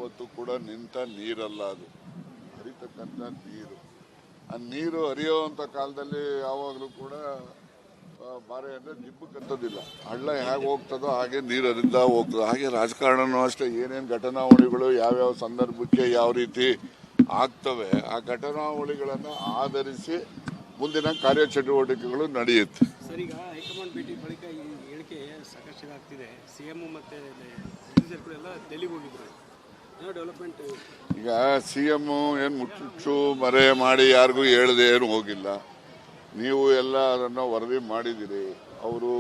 ಯಾವತ್ತೂ ಕೂಡ ನಿಂತ ನೀರಲ್ಲ, ಅದು ಹರಿತಕ್ಕಂಥ ನೀರು. ಆ ನೀರು ಹರಿಯುವಂಥ ಕಾಲದಲ್ಲಿ ಯಾವಾಗಲೂ ಕೂಡ ಬಾರೆ ಅಂದರೆ ಜಿಬ್ಬು ಕತ್ತೋದಿಲ್ಲ. ಹಳ್ಳ ಹೇಗೆ ಹೋಗ್ತದೋ ಹಾಗೆ ನೀರು ಹರಿತಾ ಹೋಗ್ತದೆ. ಹಾಗೆ ರಾಜಕಾರಣನೂ ಅಷ್ಟೇ, ಏನೇನು ಘಟನಾವಳಿಗಳು ಯಾವ್ಯಾವ ಸಂದರ್ಭಕ್ಕೆ ಯಾವ ರೀತಿ ಆಗ್ತವೆ ಆ ಘಟನಾವಳಿಗಳನ್ನು ಆಧರಿಸಿ ಮುಂದಿನ ಕಾರ್ಯಚಟುವಟಿಕೆಗಳು ನಡೆಯುತ್ತೆ. ಸರ್, ಈಗ ಹೈಕಮಾಂಡ್ ಭೇಟಿ ಬಳಿಕ ಈ ಹೇಳಿಕೆ ಸಾಕಷ್ಟು ಆಗ್ತಿದೆ. ಸಿಎಂ ಮತ್ತೆ ಎಲ್ಲ ಡೆಲ್ಲಿಗೆ ಹೋಗಿದ್ರು, ಡೆವಲಪ್ಮೆಂಟ್. ಈಗ ಸಿಎಂ ಏನು ಮುಚ್ಚು ಮರೆ ಮಾಡಿ ಯಾರಿಗೂ ಹೇಳದೆ ಏನು ಹೋಗಿಲ್ಲ. ನೀವು ಎಲ್ಲ ಅದನ್ನು ವರದಿ ಮಾಡಿದ್ದೀರಿ. ಅವರು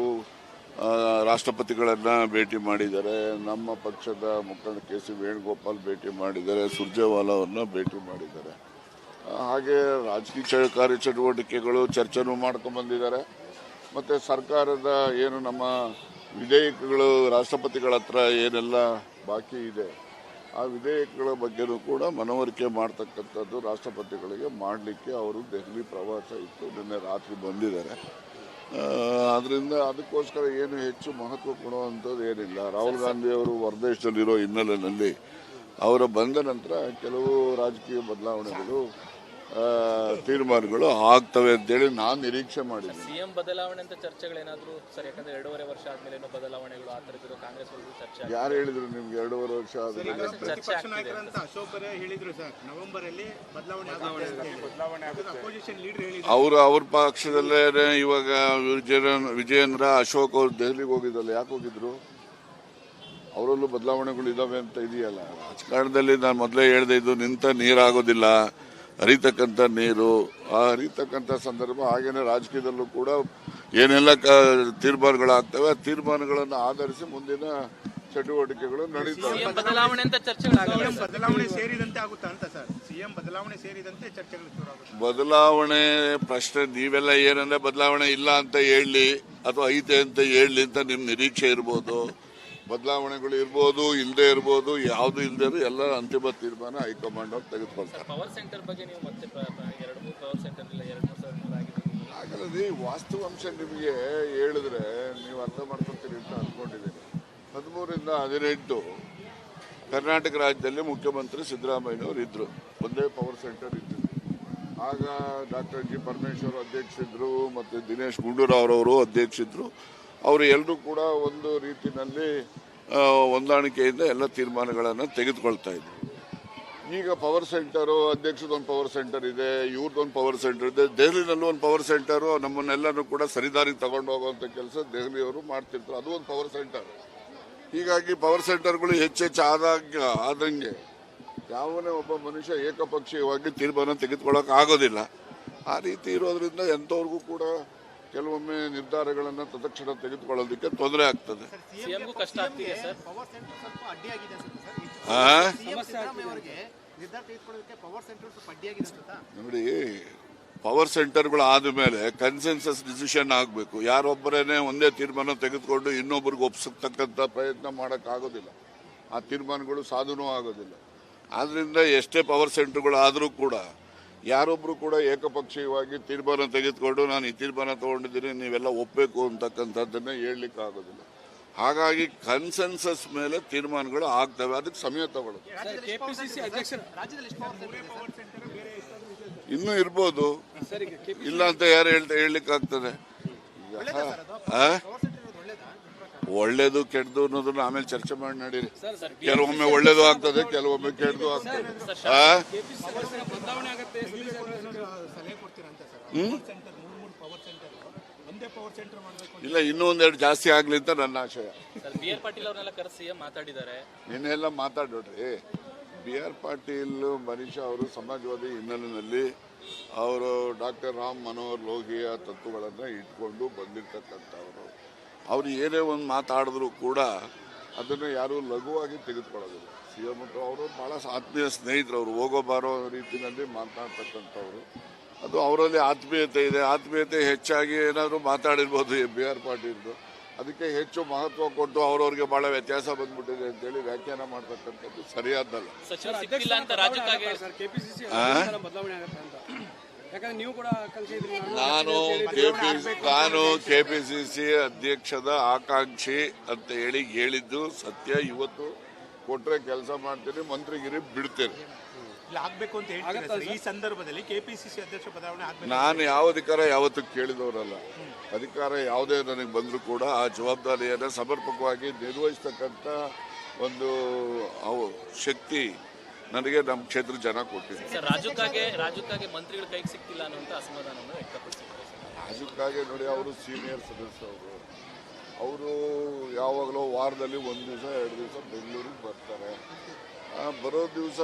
ರಾಷ್ಟ್ರಪತಿಗಳನ್ನು ಭೇಟಿ ಮಾಡಿದ್ದಾರೆ, ನಮ್ಮ ಪಕ್ಷದ ಮುಖಂಡ KC ವೇಣುಗೋಪಾಲ್ ಭೇಟಿ ಮಾಡಿದ್ದಾರೆ, ಸುರ್ಜೇವಾಲಾ ಭೇಟಿ ಮಾಡಿದ್ದಾರೆ. ಹಾಗೆ ರಾಜಕೀಯ ಕಾರ್ಯಚಟುವಟಿಕೆಗಳು ಚರ್ಚೆನೂ ಮಾಡ್ಕೊಂಡು ಬಂದಿದ್ದಾರೆ. ಮತ್ತು ಸರ್ಕಾರದ ಏನು ನಮ್ಮ ವಿಧೇಯಕಗಳು ರಾಷ್ಟ್ರಪತಿಗಳ ಹತ್ರ ಏನೆಲ್ಲ ಬಾಕಿ ಇದೆ ಆ ವಿಧೇಯಕಗಳ ಬಗ್ಗೆನೂ ಕೂಡ ಮನವರಿಕೆ ಮಾಡ್ತಕ್ಕಂಥದ್ದು ರಾಷ್ಟ್ರಪತಿಗಳಿಗೆ ಮಾಡಲಿಕ್ಕೆ ಅವರು ದೆಹಲಿ ಪ್ರವಾಸ ಇತ್ತು, ನಿನ್ನೆ ರಾತ್ರಿ ಬಂದಿದ್ದಾರೆ. ಅದರಿಂದ ಅದಕ್ಕೋಸ್ಕರ ಏನು ಹೆಚ್ಚು ಮಹತ್ವ ಕೊಡುವಂಥದ್ದು ಏನಿಲ್ಲ. ರಾಹುಲ್ ಗಾಂಧಿ ಅವರು ಹೊರದೇಶದಲ್ಲಿರೋ ಹಿನ್ನೆಲೆಯಲ್ಲಿ ಅವರ ಬಂದ ನಂತರ ಕೆಲವು ರಾಜಕೀಯ ಬದಲಾವಣೆಗಳು ತೀರ್ಮಾನಗಳು ಆಗ್ತವೆ ಅಂತೇಳಿ ನಾನು ನಿರೀಕ್ಷೆ ಮಾಡಿದ್ದೀನಿ. ಸಿಎಂ ಬದಲಾವಣೆ ಅಂತ ಚರ್ಚೆಗಳೇನಾದರೂ ಸರ್? ಯಾಕಂದ್ರೆ 2.5 ವರ್ಷ ಆದ್ಮೇಲೆ ಬದಲಾವಣೆಗಳು ಆ ಥರದ್ದು ಕಾಂಗ್ರೆಸ್ ಚರ್ಚೆ. ಯಾರು ಹೇಳಿದ್ರು ನಿಮ್ಗೆ 2.5 ವರ್ಷ ಆದ್ಮೇಲೆ? ಅವ್ರ ಪಕ್ಷದಲ್ಲೇ ಇವಾಗ ವಿಜಯೇಂದ್ರ ಅಶೋಕ್ ಅವ್ರು ದೆಹಲಿಗೆ ಹೋಗಿದ್ದಲ್ಲ, ಯಾಕೆ ಹೋಗಿದ್ರು? ಅವರಲ್ಲೂ ಬದಲಾವಣೆಗಳು ಇದಾವೆ ಅಂತ ಇದೆಯಲ್ಲ. ರಾಜಕಾರಣದಲ್ಲಿ ನಾನು ಮೊದಲೇ ಹೇಳಿದೆ, ಇದು ನಿಂತ ನೀರಾಗೋದಿಲ್ಲ, ಹರಿತಕ್ಕಂಥ ನೀರು. ಆ ಹರಿತಕ್ಕಂಥ ಸಂದರ್ಭ ಹಾಗೇನೆ ರಾಜಕೀಯದಲ್ಲೂ ಕೂಡ ಏನೆಲ್ಲ ತೀರ್ಮಾನಗಳಾಗ್ತವೆ ಆ ತೀರ್ಮಾನಗಳನ್ನು ಆಧರಿಸಿ ಮುಂದಿನ ಚಟುವಟಿಕೆಗಳು ನಡೀತವೆ. ಬದಲಾವಣೆ ಪ್ರಶ್ನೆ ನೀವೆಲ್ಲ ಏನಂದ್ರೆ ಬದಲಾವಣೆ ಇಲ್ಲ ಅಂತ ಹೇಳಿ ಅಥವಾ ಐತೆ ಅಂತ ಹೇಳಿ ಅಂತ ನಿಮ್ ನಿರೀಕ್ಷೆ ಇರ್ಬೋದು. ಬದಲಾವಣೆಗಳು ಇರ್ಬೋದು, ಇಲ್ಲದೆ ಇರ್ಬೋದು, ಯಾವುದು ಇಲ್ಲದೆ ಎಲ್ಲ ಅಂತಿಮ ತೀರ್ಮಾನ ಹೈಕಮಾಂಡ್ ಅವ್ರು ತೆಗೆದುಕೊಳ್ತಾರೆ. ಹಾಗಾದ್ರೆ ವಾಸ್ತವಾಂಶ ನಿಮಗೆ ಹೇಳಿದ್ರೆ ನೀವು ಅರ್ಥ ಮಾಡ್ಕೊತೀರಿ ಅಂತ ಅನ್ಕೊಂಡಿದ್ದೀನಿ. 13ರಿಂದ 18 ಕರ್ನಾಟಕ ರಾಜ್ಯದಲ್ಲಿ ಮುಖ್ಯಮಂತ್ರಿ ಸಿದ್ದರಾಮಯ್ಯನವರು ಇದ್ರು, ಒಂದೇ ಪವರ್ ಸೆಂಟರ್ ಇದ್ರು. ಆಗ ಡಾಕ್ಟರ್ G. ಪರಮೇಶ್ವರ್ ಅಧ್ಯಕ್ಷರಿದ್ರು ಮತ್ತು ದಿನೇಶ್ ಗುಂಡೂರಾವ್ ಅವರು ಅಧ್ಯಕ್ಷರಿದ್ರು. ಅವರು ಎಲ್ಲರೂ ಕೂಡ ಒಂದು ರೀತಿಯಲ್ಲಿ ಹೊಂದಾಣಿಕೆಯಿಂದ ಎಲ್ಲ ತೀರ್ಮಾನಗಳನ್ನು ತೆಗೆದುಕೊಳ್ತಾ ಇದ್ರು. ಈಗ ಪವರ್ ಸೆಂಟರು, ಅಧ್ಯಕ್ಷದೊಂದು ಪವರ್ ಸೆಂಟರ್ ಇದೆ, ಇವ್ರದ್ದೊಂದು ಪವರ್ ಸೆಂಟರ್ ಇದೆ, ದೆಹಲಿನಲ್ಲೂ ಒಂದು ಪವರ್ ಸೆಂಟರು. ನಮ್ಮನ್ನೆಲ್ಲರೂ ಕೂಡ ಸರಿದಾರಿಗೆ ತಗೊಂಡು ಹೋಗುವಂಥ ಕೆಲಸ ದೆಹಲಿಯವರು ಮಾಡ್ತಿರ್ತಾರೆ, ಅದು ಒಂದು ಪವರ್ ಸೆಂಟರ್. ಹೀಗಾಗಿ ಪವರ್ ಸೆಂಟರ್ಗಳು ಹೆಚ್ಚೆಚ್ಚು ಆದಂಗೆ ಯಾವನೇ ಒಬ್ಬ ಮನುಷ್ಯ ಏಕಪಕ್ಷೀಯವಾಗಿ ತೀರ್ಮಾನ ತೆಗೆದುಕೊಳ್ಳೋಕೆ ಆಗೋದಿಲ್ಲ. ಆ ರೀತಿ ಇರೋದ್ರಿಂದ ಎಂಥವ್ರಿಗೂ ಕೂಡ ಕೆಲವೊಮ್ಮೆ ನಿರ್ಧಾರಗಳನ್ನು ತತ್ಕ್ಷಣ ತೆಗೆದುಕೊಳ್ಳೋದಕ್ಕೆ ತೊಂದರೆ ಆಗ್ತದೆ. ನೋಡಿ, ಪವರ್ ಸೆಂಟರ್ಗಳು ಆದಮೇಲೆ ಕನ್ಸೆನ್ಸಸ್ ಡಿಸಿಷನ್ ಆಗಬೇಕು. ಯಾರೊಬ್ಬರೇನೆ ಒಂದೇ ತೀರ್ಮಾನ ತೆಗೆದುಕೊಂಡು ಇನ್ನೊಬ್ಬರಿಗೆ ಒಪ್ಪಿಸತಕ್ಕಂಥ ಪ್ರಯತ್ನ ಮಾಡೋಕ್ಕಾಗೋದಿಲ್ಲ. ಆ ತೀರ್ಮಾನಗಳು ಸಾಧನೂ ಆಗೋದಿಲ್ಲ. ಆದ್ರಿಂದ ಎಷ್ಟೇ ಪವರ್ ಸೆಂಟರ್ಗಳು ಆದರೂ ಕೂಡ ಯಾರೊಬ್ರು ಕೂಡ ಏಕಪಕ್ಷೀಯವಾಗಿ ತೀರ್ಮಾನ ತೆಗೆದುಕೊಂಡು ನಾನು ಈ ತೀರ್ಮಾನ ತಗೊಂಡಿದ್ದೀನಿ ನೀವೆಲ್ಲ ಒಪ್ಪಬೇಕು ಅಂತಕ್ಕಂಥದ್ದನ್ನೇ ಹೇಳಲಿಕ್ಕೆ ಆಗೋದಿಲ್ಲ. ಹಾಗಾಗಿ ಕನ್ಸೆನ್ಸಸ್ ಮೇಲೆ ತೀರ್ಮಾನಗಳು ಆಗ್ತವೆ, ಅದಕ್ಕೆ ಸಮಯ ತಗೊಳ್ಳೋದು. ಇನ್ನೂ ಇರ್ಬೋದು, ಇಲ್ಲ ಅಂತ ಯಾರು ಹೇಳಲಿಕ್ಕೆ ಆಗ್ತದೆ? ಒಳ್ಳೇದು ಕೆಟ್ಟದು ಅನ್ನೋದನ್ನ ಆಮೇಲೆ ಚರ್ಚೆ ಮಾಡಿ ನಡೀರಿ. ಕೆಲವೊಮ್ಮೆ ಒಳ್ಳೇದು ಆಗ್ತದೆ, ಕೆಲವೊಮ್ಮೆ ಕೆಟ್ಟದು ಆಗ್ತದೆ. ಇಲ್ಲ, ಇನ್ನೂ ಒಂದೆರಡು ಜಾಸ್ತಿ ಆಗ್ಲಿ ಅಂತ ನನ್ನ ಆಶಯ. ನಿನ್ನೆಲ್ಲ ಮಾತಾಡೋಡ್ರಿ. BR ಪಾಟೀಲ್ ಮನೀಷ ಅವರು ಸಮಾಜವಾದಿ ಹಿನ್ನೆಲೆಯಲ್ಲಿ ಅವರು ಡಾಕ್ಟರ್ ರಾಮ್ ಮನೋಹರ್ ಲೋಹಿಯ ತತ್ವಗಳನ್ನು ಇಟ್ಕೊಂಡು ಬಂದಿರತಕ್ಕಂಥವರು. ಅವರು ಏನೇ ಒಂದು ಮಾತಾಡಿದ್ರು ಕೂಡ ಅದನ್ನು ಯಾರು ಲಘುವಾಗಿ ತೆಗೆದುಕೊಳ್ಳೋದಿಲ್ಲ. CM ಅವರು ಬಹಳ ಆತ್ಮೀಯ ಸ್ನೇಹಿತರು, ಅವರು ಹೋಗೋ ಬಾರೋ ರೀತಿಯಲ್ಲಿ ಮಾತನಾಡ್ತಕ್ಕಂಥವ್ರು. ಅದು ಅವರಲ್ಲಿ ಆತ್ಮೀಯತೆ ಇದೆ. ಆತ್ಮೀಯತೆ ಹೆಚ್ಚಾಗಿ ಏನಾದರೂ ಮಾತಾಡಿರ್ಬೋದು BR ಪಾಟೀಲ್ದು. ಅದಕ್ಕೆ ಹೆಚ್ಚು ಮಹತ್ವ ಕೊಟ್ಟು ಅವ್ರವ್ರಿಗೆ ಬಹಳ ವ್ಯತ್ಯಾಸ ಬಂದ್ಬಿಟ್ಟಿದೆ ಅಂತೇಳಿ ವ್ಯಾಖ್ಯಾನ ಮಾಡ್ತಕ್ಕಂಥದ್ದು ಸರಿಯಾದಲ್ಲ. ನಾನು KPCC ಅಧ್ಯಕ್ಷದ ಆಕಾಂಕ್ಷಿ ಅಂತ ಹೇಳಿದ್ದು ಸತ್ಯ. ಇವತ್ತು ಕೊಟ್ರೆ ಕೆಲಸ ಮಾಡ್ತೀನಿ, ಮಂತ್ರಿಗಿರಿ ಬಿಡ್ತೇನೆ. ಇಲ್ಲ ಆಗ್ಬೇಕು ಅಂತ ಹೇಳ್ತಾರೆ ಸರ್. ಈ ಸಂದರ್ಭದಲ್ಲಿ ಕೆಪಿಸಿಸಿ ಅಧ್ಯಕ್ಷ ಬದಲಾವಣೆ ಆಗ್ಬೇಕು. ನಾನು ಯಾವ ಅಧಿಕಾರ ಯಾವತ್ತೂ ಕೇಳಿದವರಲ್ಲ. ಅಧಿಕಾರ ಯಾವುದೇ ನನಗೆ ಬಂದರೂ ಕೂಡ ಆ ಜವಾಬ್ದಾರಿಯನ್ನು ಸಮರ್ಪಕವಾಗಿ ನಿರ್ವಹಿಸ್ತಕ್ಕಂಥ ಒಂದು ಶಕ್ತಿ ನನಗೆ ನಮ್ಮ ಕ್ಷೇತ್ರ ಜನ ಕೊಟ್ಟಿದೆ. ಸರ್, ರಾಜುಕಾಗೆ ಮಂತ್ರಿಗಳ ಕೈಗೆ ಸಿಕ್ತಿಲ್ಲ ಅನ್ನುವಂಥ ಅಸಮಾಧಾನವನ್ನು ವ್ಯಕ್ತಪಡಿಸಿದ್ದಾರೆ. ರಾಜುಕಾಗೆ ನೋಡಿ, ಅವರು ಸೀನಿಯರ್ ಸದಸ್ಯರು. ಅವರು ಯಾವಾಗಲೂ ವಾರದಲ್ಲಿ 1 ದಿವಸ 2 ದಿವಸ ಬೆಂಗಳೂರಿಗೆ ಬರ್ತಾರೆ. ಬರೋ ದಿವಸ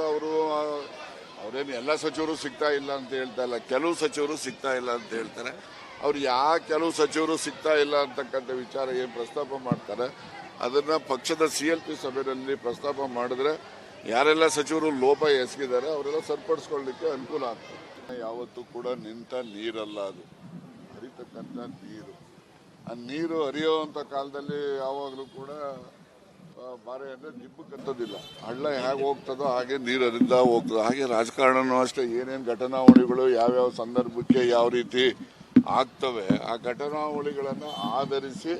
ಅವರೇನು ಎಲ್ಲ ಸಚಿವರು ಸಿಗ್ತಾ ಇಲ್ಲ ಅಂತ ಹೇಳ್ತಾ ಇಲ್ಲ, ಕೆಲವು ಸಚಿವರು ಸಿಗ್ತಾ ಇಲ್ಲ ಅಂತ ಹೇಳ್ತಾರೆ. ಅವ್ರು ಕೆಲವು ಸಚಿವರು ಸಿಗ್ತಾ ಇಲ್ಲ ಅಂತಕ್ಕಂಥ ವಿಚಾರ ಏನು ಪ್ರಸ್ತಾಪ ಮಾಡ್ತಾರೆ, ಅದನ್ನು ಪಕ್ಷದ CLP ಸಭೆಯಲ್ಲಿ ಪ್ರಸ್ತಾಪ ಮಾಡಿದ್ರೆ ಯಾರೆಲ್ಲ ಸಚಿವರು ಲೋಪ ಎಸಗಿದ್ದಾರೆ ಅವರೆಲ್ಲ ಸರಿಪಡಿಸ್ಕೊಳ್ಳಿಕ್ಕೆ ಅನುಕೂಲ ಆಗ್ತದೆ. ಯಾವತ್ತೂ ಕೂಡ ನಿಂತ ನೀರಲ್ಲ, ಅದು ಹರಿತಕ್ಕಂಥ ನೀರು. ಆ ನೀರು ಹರಿಯುವಂಥ ಕಾಲದಲ್ಲಿ ಯಾವಾಗಲೂ ಕೂಡ ಬಾರೆಯನ್ನು ಜಿಪ್ಪಕ್ಕಂಥದ್ದಿಲ್ಲ. ಹಳ್ಳ ಹೇಗೆ ಹೋಗ್ತದೋ ಹಾಗೆ ನೀರು ಹರಿತಾ ಹೋಗ್ತದೆ. ಹಾಗೆ ರಾಜಕಾರಣನೂ ಅಷ್ಟೇ, ಏನೇನು ಘಟನಾವಳಿಗಳು ಯಾವ್ಯಾವ ಸಂದರ್ಭಕ್ಕೆ ಯಾವ ರೀತಿ ಆಗ್ತವೆ ಆ ಘಟನಾವಳಿಗಳನ್ನು ಆಧರಿಸಿ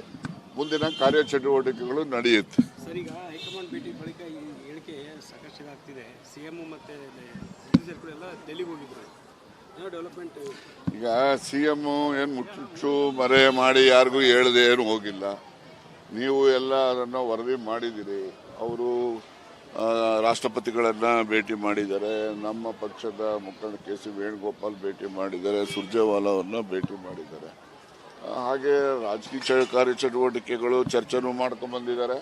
ಮುಂದಿನ ಕಾರ್ಯಚಟುವಟಿಕೆಗಳು ನಡೆಯುತ್ತೆ. ಸರ್, ಈಗ ಹೈಕಮಾಂಡ್ ಭೇಟಿ ಬಳಿಕ ಈ ಹೇಳಿಕೆ ಸಾಕಷ್ಟು ಇದಾಗ್ತಿದೆ. CM ಮತ್ತು ಕೂಡ ಎಲ್ಲ ಡೆಲ್ಲಿಗೆ ಹೋಗಿದ್ರು. ಏನೋ ಡೆವಲಪ್ಮೆಂಟ್. ಈಗ CM ಏನು ಮುಚ್ಚು ಮರೆ ಮಾಡಿ ಯಾರಿಗೂ ಹೇಳದೆ ಏನು ಹೋಗಿಲ್ಲ. ನೀವು ಎಲ್ಲ ಅದನ್ನು ವರದಿ ಮಾಡಿದ್ದೀರಿ. ಅವರು ರಾಷ್ಟ್ರಪತಿಗಳನ್ನು ಭೇಟಿ ಮಾಡಿದ್ದಾರೆ, ನಮ್ಮ ಪಕ್ಷದ ಮುಖಂಡ KC ವೇಣುಗೋಪಾಲ್ ಭೇಟಿ ಮಾಡಿದ್ದಾರೆ, ಸುರ್ಜೇವಾಲಾವನ್ನು ಭೇಟಿ ಮಾಡಿದ್ದಾರೆ. ಹಾಗೆ ರಾಜಕೀಯ ಕಾರ್ಯಚಟುವಟಿಕೆಗಳು ಚರ್ಚೆನೂ ಮಾಡ್ಕೊಂಡ್ಬಂದಿದ್ದಾರೆ.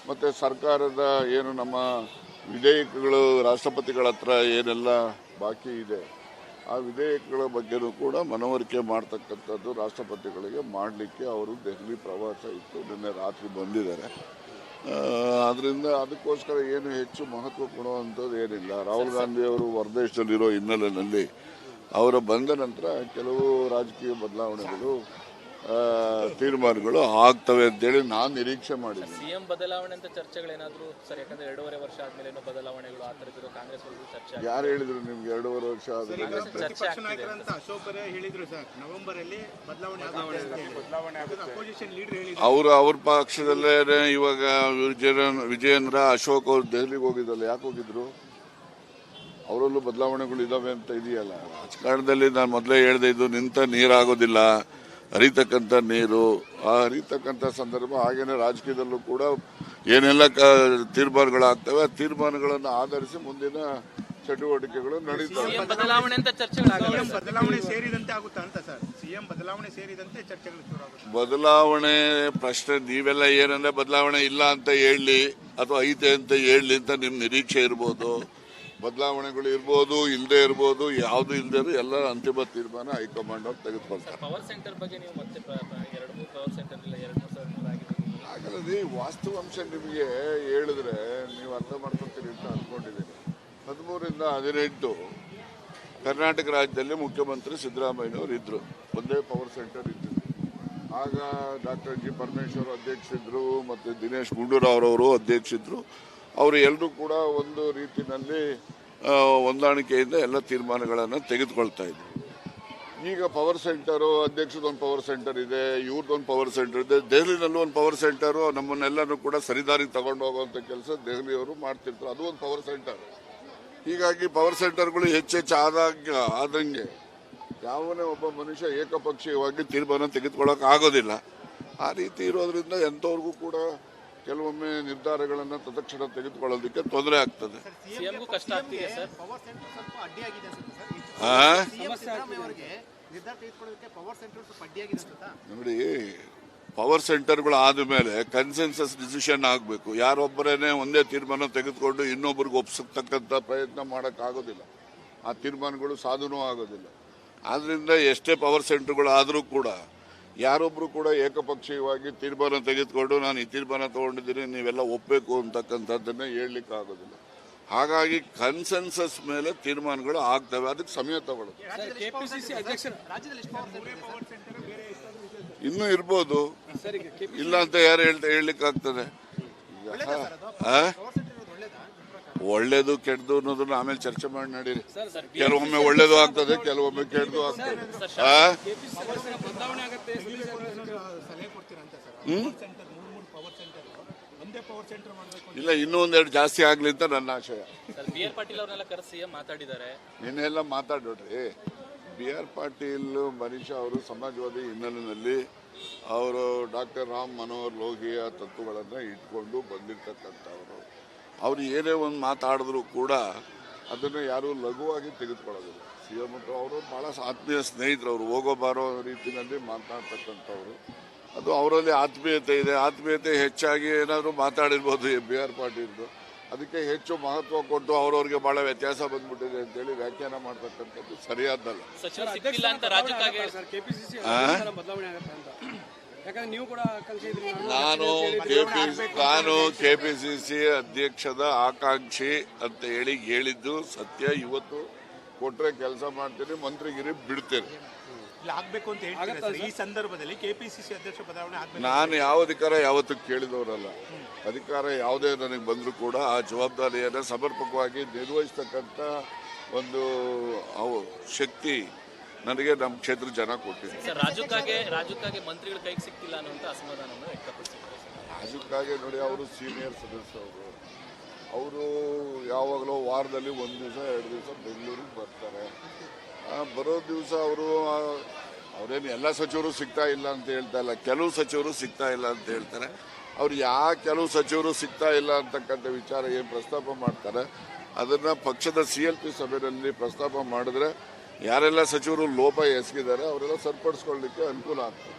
ಮತ್ತು ಸರ್ಕಾರದ ಏನು ನಮ್ಮ ವಿಧೇಯಕಗಳು ರಾಷ್ಟ್ರಪತಿಗಳ ಹತ್ರ ಏನೆಲ್ಲ ಬಾಕಿ ಇದೆ ಆ ವಿಧೇಯಕಗಳ ಬಗ್ಗೆನೂ ಕೂಡ ಮನವರಿಕೆ ಮಾಡ್ತಕ್ಕಂಥದ್ದು ರಾಷ್ಟ್ರಪತಿಗಳಿಗೆ ಮಾಡಲಿಕ್ಕೆ ಅವರು ದೆಹಲಿ ಪ್ರವಾಸ ಇತ್ತು, ನಿನ್ನೆ ರಾತ್ರಿ ಬಂದಿದ್ದಾರೆ. ಅದರಿಂದ ಅದಕ್ಕೋಸ್ಕರ ಏನು ಹೆಚ್ಚು ಮಹತ್ವ ಕೊಡುವಂಥದ್ದು ಏನಿಲ್ಲ. ರಾಹುಲ್ ಗಾಂಧಿ ಅವರು ಹೊರದೇಶದಲ್ಲಿರೋ ಹಿನ್ನೆಲೆಯಲ್ಲಿ ಅವರ ಬಂದ ನಂತರ ಕೆಲವು ರಾಜಕೀಯ ಬದಲಾವಣೆಗಳು ತೀರ್ಮಾನಗಳು ಆಗ್ತವೆ ಅಂತೇಳಿ ನಾನು ನಿರೀಕ್ಷೆ ಮಾಡಿದ್ದೀನಿ. CM ಬದಲಾವಣೆ ಅಂತ ಚರ್ಚೆಗಳೇನಾದರೂ ಸರ್, ಯಾಕಂದ್ರೆ 2.5 ವರ್ಷ ಆದ್ಮೇಲೆ ಬದಲಾವಣೆಗಳು ಆ ಥರದ್ದು ಕಾಂಗ್ರೆಸ್ ಚರ್ಚೆ. ಯಾರು ಹೇಳಿದ್ರು ನಿಮ್ಗೆ 2.5 ವರ್ಷ ಆದ್ರೆ? ಪ್ರತಿಪಕ್ಷ ನಾಯಕರಂತ ಅಶೋಕ್ ಹೇಳಿದ್ರು ಸರ್, ನವೆಂಬರ್ ಅಲ್ಲಿ ಬದಲಾವಣೆ ಅಪೋಸಿಷನ್ ಲೀಡರ್ ಹೇಳಿದ್ರು. ಅವ್ರ ಪಕ್ಷದಲ್ಲೇ ಇವಾಗ ವಿಜಯೇಂದ್ರ ಅಶೋಕ್ ಅವರು ದೆಹಲಿಗೆ ಹೋಗಿದ್ದಲ್ಲ, ಯಾಕೆ ಹೋಗಿದ್ರು? ಅವರಲ್ಲೂ ಬದಲಾವಣೆಗಳು ಇದಾವೆ ಅಂತ ಇದೆಯಲ್ಲ. ರಾಜಕಾರಣದಲ್ಲಿ ನಾನು ಮೊದಲೇ ಹೇಳಿದೆ, ಇದು ನಿಂತ ನೀರಾಗೋದಿಲ್ಲ, ಹರಿತಕ್ಕಂಥ ನೀರು. ಆ ಹರಿತಕ್ಕಂಥ ಸಂದರ್ಭ ಹಾಗೇನೆ ರಾಜಕೀಯದಲ್ಲೂ ಕೂಡ ಏನೆಲ್ಲ ತೀರ್ಮಾನಗಳಾಗ್ತವೆ ಆ ತೀರ್ಮಾನಗಳನ್ನು ಆಧರಿಸಿ ಮುಂದಿನ ಚಟುವಟಿಕೆಗಳು ನಡೀತವೆ. ಬದಲಾವಣೆ ಸೇರಿದಂತೆ ಆಗುತ್ತಾ ಅಂತ ಸರ್? CM ಬದಲಾವಣೆ ಸೇರಿದಂತೆ ಚರ್ಚೆಗಳು ಶುರುವಾಗುತ್ತೆ. ಬದಲಾವಣೆ ಪ್ರಶ್ನೆ ನೀವೆಲ್ಲ ಏನಂದ್ರೆ ಬದಲಾವಣೆ ಇಲ್ಲ ಅಂತ ಹೇಳಲಿ ಅಥವಾ ಐತೆ ಅಂತ ಹೇಳಲಿ ಅಂತ ನಿಮ್ ನಿರೀಕ್ಷೆ ಇರ್ಬೋದು. ಬದಲಾವಣೆಗಳು ಇರ್ಬೋದು, ಇಲ್ಲದೆ ಇರ್ಬೋದು, ಯಾವುದು ಇಲ್ಲದೆ ಎಲ್ಲ ಅಂತಿಮ ತೀರ್ಮಾನ ಹೈಕಮಾಂಡ್ ಅವ್ರು ತೆಗೆದುಕೊಳ್ತಾರೆ. ಪವರ್ ಸೆಂಟರ್ ಬಗ್ಗೆ ನೀವು ಮತ್ತೆ 2-3 ಪವರ್ ಸೆಂಟರ್ ಇಲ್ಲ 2-3 ಆಗಿದೆ. ಹಾಗಾದ್ರೆ ವಾಸ್ತವಾಂಶ ನಿಮಗೆ ಹೇಳಿದ್ರೆ ನೀವು ಅರ್ಥ ಮಾಡ್ಕೊತೀರಿ ಅಂತ ಅನ್ಕೊಂಡಿದ್ದೀನಿ. 13ರಿಂದ 18 ಕರ್ನಾಟಕ ರಾಜ್ಯದಲ್ಲಿ ಮುಖ್ಯಮಂತ್ರಿ ಸಿದ್ದರಾಮಯ್ಯನವರು ಇದ್ರು, ಒಂದೇ ಪವರ್ ಸೆಂಟರ್ ಇದ್ರು. ಆಗ ಡಾಕ್ಟರ್ G. ಪರಮೇಶ್ವರ್ ಅಧ್ಯಕ್ಷರಿದ್ರು ಮತ್ತು ದಿನೇಶ್ ಗುಂಡೂರಾವ್ ಅವರು ಅಧ್ಯಕ್ಷರಿದ್ರು. ಅವರು ಎಲ್ಲರೂ ಕೂಡ ಒಂದು ರೀತಿಯಲ್ಲಿ ಹೊಂದಾಣಿಕೆಯಿಂದ ಎಲ್ಲ ತೀರ್ಮಾನಗಳನ್ನು ತೆಗೆದುಕೊಳ್ತಾ ಇದ್ರು. ಈಗ ಪವರ್ ಸೆಂಟರು ಅಧ್ಯಕ್ಷದೊಂದು ಪವರ್ ಸೆಂಟರ್ ಇದೆ, ಇವ್ರದ್ದೊಂದು ಪವರ್ ಸೆಂಟರ್ ಇದೆ, ದೆಹಲಿನಲ್ಲೂ ಒಂದು ಪವರ್ ಸೆಂಟರು. ನಮ್ಮನ್ನೆಲ್ಲರೂ ಕೂಡ ಸರಿದಾರಿಗೆ ತಗೊಂಡು ಹೋಗುವಂಥ ಕೆಲಸ ದೆಹಲಿಯವರು ಮಾಡ್ತಿರ್ತಾರೆ, ಅದು ಒಂದು ಪವರ್ ಸೆಂಟರ್. ಹೀಗಾಗಿ ಪವರ್ ಸೆಂಟರ್ಗಳು ಹೆಚ್ಚೆಚ್ಚು ಆದಂಗೆ ಯಾವನೇ ಒಬ್ಬ ಮನುಷ್ಯ ಏಕಪಕ್ಷೀಯವಾಗಿ ತೀರ್ಮಾನ ತೆಗೆದುಕೊಳ್ಳೋಕೆ ಆಗೋದಿಲ್ಲ. ಆ ರೀತಿ ಇರೋದ್ರಿಂದ ಎಂಥವ್ರಿಗೂ ಕೂಡ ಕೆಲವೊಮ್ಮೆ ನಿರ್ಧಾರಗಳನ್ನು ತತ್ಕ್ಷಣ ತೆಗೆದುಕೊಳ್ಳೋದಕ್ಕೆ ತೊಂದರೆ ಆಗ್ತದೆ. ಕಷ್ಟ ಆಗ್ತಿದೆ ಸರ್. ನೋಡಿ, ಪವರ್ ಸೆಂಟರ್ಗಳು ಆದಮೇಲೆ ಕನ್ಸೆನ್ಸಸ್ ಡಿಸಿಷನ್ ಆಗಬೇಕು. ಯಾರೊಬ್ಬರೇನೆ ಒಂದೇ ತೀರ್ಮಾನ ತೆಗೆದುಕೊಂಡು ಇನ್ನೊಬ್ಬರಿಗೆ ಒಪ್ಪಿಸತಕ್ಕಂಥ ಪ್ರಯತ್ನ ಮಾಡೋಕ್ಕಾಗೋದಿಲ್ಲ. ಆ ತೀರ್ಮಾನಗಳು ಸಾಧನೂ ಆಗೋದಿಲ್ಲ. ಆದ್ರಿಂದ ಎಷ್ಟೇ ಪವರ್ ಸೆಂಟರ್ಗಳು ಆದರೂ ಕೂಡ ಯಾರೊಬ್ರು ಕೂಡ ಏಕಪಕ್ಷೀಯವಾಗಿ ತೀರ್ಮಾನ ತೆಗೆದುಕೊಂಡು ನಾನು ಈ ತೀರ್ಮಾನ ತಗೊಂಡಿದ್ದೀನಿ ನೀವೆಲ್ಲ ಒಪ್ಪಬೇಕು ಅಂತಕ್ಕಂಥದ್ದನ್ನೇ ಹೇಳಲಿಕ್ಕೆ ಆಗೋದಿಲ್ಲ. ಹಾಗಾಗಿ ಕನ್ಸೆನ್ಸಸ್ ಮೇಲೆ ತೀರ್ಮಾನಗಳು ಆಗ್ತವೆ, ಅದಕ್ಕೆ ಸಮಯ ತಗೊಳ್ಳೋದು. ಇನ್ನೂ ಇರ್ಬೋದು, ಇಲ್ಲ ಅಂತ ಯಾರು ಹೇಳಲಿಕ್ಕೆ ಆಗ್ತದೆ. ಒಳ್ಳೇದು ಕೆಟ್ಟದು ಅನ್ನೋದನ್ನ ಆಮೇಲೆ ಚರ್ಚೆ ಮಾಡಿ ನಡೀರಿ. ಕೆಲವೊಮ್ಮೆ ಒಳ್ಳೇದು ಆಗ್ತದೆ, ಕೆಲವೊಮ್ಮೆ ಕೆಟ್ಟದು ಆಗ್ತದೆ. ಒಂದೇ ಪವರ್ ಸೆಂಟರ್ ಮಾಡಬೇಕು ಇಲ್ಲ ಇನ್ನೂ ಒಂದೆರಡು ಜಾಸ್ತಿ ಆಗ್ಲಿ ಅಂತ ನನ್ನ ಆಶಯ. ಸರ್ ಬಿ ಆರ್ ಪಾಟೀಲ್ ಅವ್ರನ್ನೆಲ್ಲ ಕರೆಸಿ ಸಿಎಂ ಮಾತಾಡಿದ್ದಾರೆ. ನಿನ್ನೆಲ್ಲ ಮಾತಾಡೋಡ್ರಿ. ಬಿ ಆರ್ ಪಾಟೀಲ್ ಮನುಷ್ಯ ಅವರು ಸಮಾಜವಾದಿ ಹಿನ್ನೆಲೆಯಲ್ಲಿ ಅವರು ಡಾಕ್ಟರ್ ರಾಮ್ ಮನೋಹರ್ ಲೋಹಿಯ ತತ್ವಗಳನ್ನು ಇಟ್ಕೊಂಡು ಬಂದಿರ್ತಕ್ಕಂಥವ್ರು. ಅವರು ಏನೇ ಒಂದು ಮಾತಾಡಿದ್ರು ಕೂಡ ಅದನ್ನು ಯಾರು ಲಘುವಾಗಿ ತೆಗೆದುಕೊಳ್ಳೋದಿಲ್ಲ. ಸಿ ಎಂ ಅವರು ಭಾಳ ಆತ್ಮೀಯ ಸ್ನೇಹಿತರು, ಅವರು ಹೋಗೋ ಬಾರೋ ರೀತಿಯಲ್ಲಿ ಮಾತನಾಡ್ತಕ್ಕಂಥವ್ರು. ಅದು ಅವರಲ್ಲಿ ಆತ್ಮೀಯತೆ ಇದೆ. ಆತ್ಮೀಯತೆ ಹೆಚ್ಚಾಗಿ ಏನಾದರೂ ಮಾತಾಡಿರ್ಬೋದು ಬಿ ಆರ್ ಪಾಟೀಲ್ದು. ಅದಕ್ಕೆ ಹೆಚ್ಚು ಮಹತ್ವ ಕೊಟ್ಟು ಅವ್ರವ್ರಿಗೆ ಬಹಳ ವ್ಯತ್ಯಾಸ ಬಂದ್ಬಿಟ್ಟಿದೆ ಅಂತೇಳಿ ವ್ಯಾಖ್ಯಾನ ಮಾಡ್ತಕ್ಕಂಥದ್ದು ಸರಿಯಾದಲ್ಲ. ಸಚಿವ ಸಿಕ್ಕಿಲ್ಲ ಅಂತ ರಾಜ್ಯಕ್ಕಾಗಿ ಸರ್ ಕೆಪಿಸಿಸಿ ಬದಲಾವಣೆ ಆಗುತ್ತೆ ಅಂತ, ಯಾಕಂದ್ರೆ ನೀವು ಕೂಡ ಆಕಾಂಕ್ಷಿ ಇದ್ರಿ. ನಾನು ಕೆಪಿಸಿಸಿ ಅಧ್ಯಕ್ಷದ ಆಕಾಂಕ್ಷಿ ಅಂತ ಹೇಳಿದ್ದು ಸತ್ಯ. ಇವತ್ತು ಕೊಟ್ರೆ ಕೆಲಸ ಮಾಡ್ತೀನಿ, ಮಂತ್ರಿಗಿರಿ ಬಿಡ್ತೇನೆ. ಆಗ್ಬೇಕು ಅಂತ ಹೇಳ್ತಾರೆ. ಈ ಸಂದರ್ಭದಲ್ಲಿ ಕೆಪಿಸಿಸಿ ಅಧ್ಯಕ್ಷ ಬದಲಾವಣೆ ಆಗ್ಬೇಕು. ನಾನು ಯಾವ ಅಧಿಕಾರ ಯಾವತ್ತೂ ಕೇಳಿದವರಲ್ಲ. ಅಧಿಕಾರ ಯಾವುದೇ ನನಗೆ ಬಂದರೂ ಕೂಡ ಆ ಜವಾಬ್ದಾರಿಯನ್ನು ಸಮರ್ಪಕವಾಗಿ ನಿರ್ವಹಿಸ್ತಕ್ಕಂಥ ಒಂದು ಶಕ್ತಿ ನನಗೆ ನಮ್ಮ ಕ್ಷೇತ್ರ ಜನ ಕೊಟ್ಟಿದೆ. ಸರ್ ರಾಜಕ್ಕಾಗಿ ಮಂತ್ರಿಗಳ ಕೈಗೆ ಸಿಕ್ತಿಲ್ಲ ಅನ್ನುವಂಥ ಅಸಮಾಧಾನವನ್ನು ವ್ಯಕ್ತಪಡಿಸಿದ್ದಾರೆ. ರಾಜಕ್ಕಾಗಿ ನೋಡಿ, ಅವರು ಸೀನಿಯರ್ ಸದಸ್ಯರು. ಅವರು ಯಾವಾಗಲೂ ವಾರದಲ್ಲಿ 1 ದಿವಸ 2 ದಿವಸ ಬೆಂಗಳೂರಿಗೆ ಬರ್ತಾರೆ. ಬರೋ ದಿವಸ ಅವರೇನು ಎಲ್ಲ ಸಚಿವರು ಸಿಗ್ತಾ ಇಲ್ಲ ಅಂತ ಹೇಳ್ತಾ ಇಲ್ಲ, ಕೆಲವು ಸಚಿವರು ಸಿಗ್ತಾ ಇಲ್ಲ ಅಂತ ಹೇಳ್ತಾರೆ. ಅವ್ರು ಕೆಲವು ಸಚಿವರು ಸಿಗ್ತಾ ಇಲ್ಲ ಅಂತಕ್ಕಂಥ ವಿಚಾರ ಏನು ಪ್ರಸ್ತಾಪ ಮಾಡ್ತಾರೆ ಅದನ್ನು ಪಕ್ಷದ CLP ಸಭೆಯಲ್ಲಿ ಪ್ರಸ್ತಾಪ ಮಾಡಿದ್ರೆ ಯಾರೆಲ್ಲ ಸಚಿವರು ಲೋಪ ಎಸಗಿದ್ದಾರೆ ಅವರೆಲ್ಲ ಸರಿಪಡಿಸ್ಕೊಳ್ಳಿಕ್ಕೆ ಅನುಕೂಲ ಆಗ್ತದೆ.